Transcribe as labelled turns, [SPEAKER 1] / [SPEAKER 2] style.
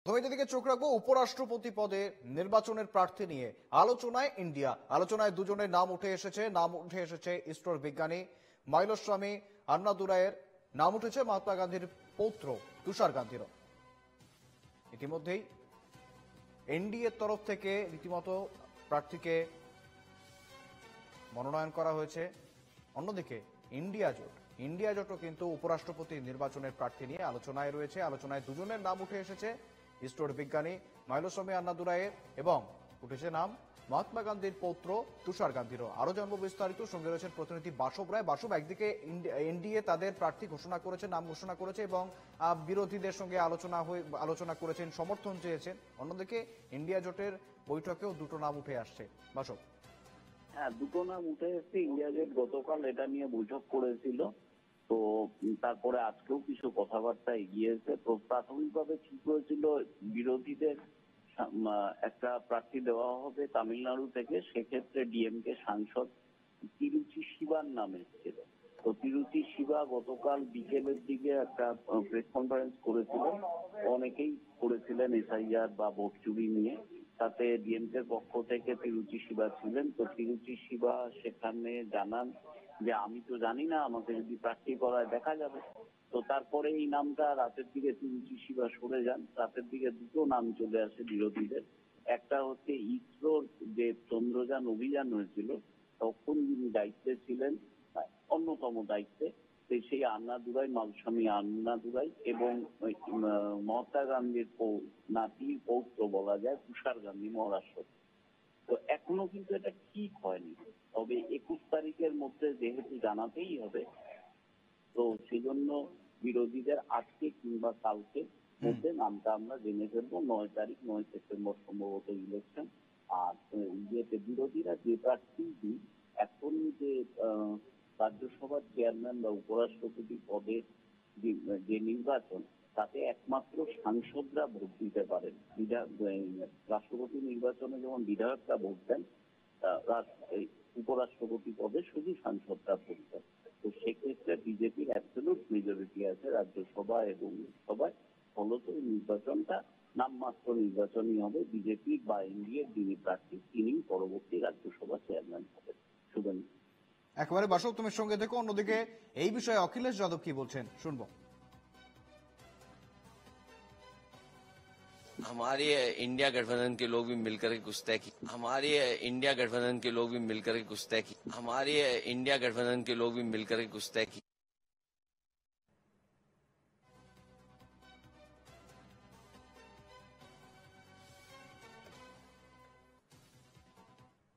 [SPEAKER 1] দিকে চোখ রাখবো উপরাষ্ট্রপতি পদে নির্বাচনের প্রার্থী নিয়ে আলোচনায় ইন্ডিয়া। আলোচনায় দুজনের নাম উঠে এসেছে ইসরোর বিজ্ঞানী মাইলস্বামী আন্নাদুরাইয়ের, নাম উঠেছে মহাত্মা গান্ধীর পৌত্র তুষার গান্ধীরও। ইতিমধ্যেই এনডিএর তরফ থেকে রীতিমতো প্রার্থীকে মনোনয়ন করা হয়েছে। অন্যদিকে ইন্ডিয়া জোটও কিন্তু উপরাষ্ট্রপতি নির্বাচনের প্রার্থী নিয়ে আলোচনায় রয়েছে। আলোচনায় দুজনের নাম উঠে এসেছে, ইসরোর বিজ্ঞানী মাইলস্বামী আন্নাদুরাইয়ের এবং উঠেছে নাম মহাত্মা গান্ধীর পৌত্র তুষার গান্ধীরও। আরো জানবো বিস্তারিত, সঙ্গে রয়েছেন প্রতিনিধি বাসব রায়। বাসব, একদিকে এনডিএ তাদের প্রার্থী নাম ঘোষণা করেছে এবং বিরোধীদের সঙ্গে আলোচনা করেছেন, সমর্থন চেয়েছেন। অন্যদিকে ইন্ডিয়া জোটের বৈঠকেও দুটো নাম উঠে আসছে। বাসব।
[SPEAKER 2] হ্যাঁ, দুটো নাম উঠে এসেছে। ইন্ডিয়া জোট গতকাল এটা নিয়ে বৈঠক করেছিল, তো তারপরে আজকেও কিছু কথাবার্তা এগিয়েছে। তো প্রাথমিকভাবে ঠিক হয়েছিল বিরোধীদের একটা প্রার্থী দেওয়া হবে তামিলনাড়ু থেকে। সেক্ষেত্রে ডিএমকে সাংসদ তিরুচি শিবার নাম এসেছিল। তো তিরুচি শিবা গতকাল বিকেলের দিকে একটা প্রেস কনফারেন্স করেছিলেন। অনেকেই করেছিলেন এসআইআর বা ভোট চুরি নিয়ে। তাতে ডিএমকের পক্ষ থেকে তিরুচি শিবা ছিলেন। তো তিরুচি শিবা সেখানে জানান যে আমি তো জানি না, আমাকে যদি প্রার্থী করায় দেখা যাবে। তো তারপরে এই নামটা রাতের দিকে তিরুচি শিবা সরে যান। রাতের দিকে দুটো নাম চলে আসে বিরোধীদের। একটা হচ্ছে ইসরোর যে চন্দ্রযান অভিযান হয়েছিল তখন যিনি দায়িত্বে ছিলেন, অন্যতম দায়িত্বে, সেই মাইলস্বামী আন্নাদুরাই এবং মহাত্মা গান্ধীর নাতির পৌত্র বলা যায় তুষার গান্ধী মহারাষ্ট্র। তো এখনো কিন্তু এটা ঠিক হয়নি, তবে 21 তারিখের মধ্যে যেহেতু জানাতেই হবে, তো সেই জন্য বিরোধীদের আজকে কিংবা কালকে মধ্যে নামটা আমরা জেনে ফেলবো। 9 সেপ্টেম্বর সম্ভবত ইলেকশন। আর বিরোধীরা যে প্রার্থী এখন যে রাজ্যসভার চেয়ারম্যান বা উপরাষ্ট্রপতি পদের যে নির্বাচন, তাতে একমাত্র সাংসদরা ভোট দিতে পারেন। রাষ্ট্রপতি নির্বাচনে যেমন বিধায়করা ভোট দেন, উপরাষ্ট্রপতি পদে শুধু সাংসদরা ভোট দেন। তো সেক্ষেত্রে বিজেপির অ্যাবসলিউট মেজরিটি আছে রাজ্যসভা এবং লোকসভায়। ফলত নির্বাচনটা নামমাত্র নির্বাচনই হবে। বিজেপি বা এনডিএর যিনি প্রার্থী তিনি পরবর্তী রাজ্যসভা চেয়ারম্যান হবেন। শুভেন্দু।
[SPEAKER 1] একেবারে বাসব, তুমি সঙ্গে দেখো। অন্যদিকে এই বিষয়ে অখিলেশ যাদব কি বলছেন শুনবো।
[SPEAKER 3] हमारे इंडिया गठबंधन के लोग भी मिलकर के कुछ तय की हमारे इंडिया गठबंधन के लोग भी मिलकर के कुछ तय की हमारे इंडिया गठबंधन के लोग भी मिलकर के कुछ तय की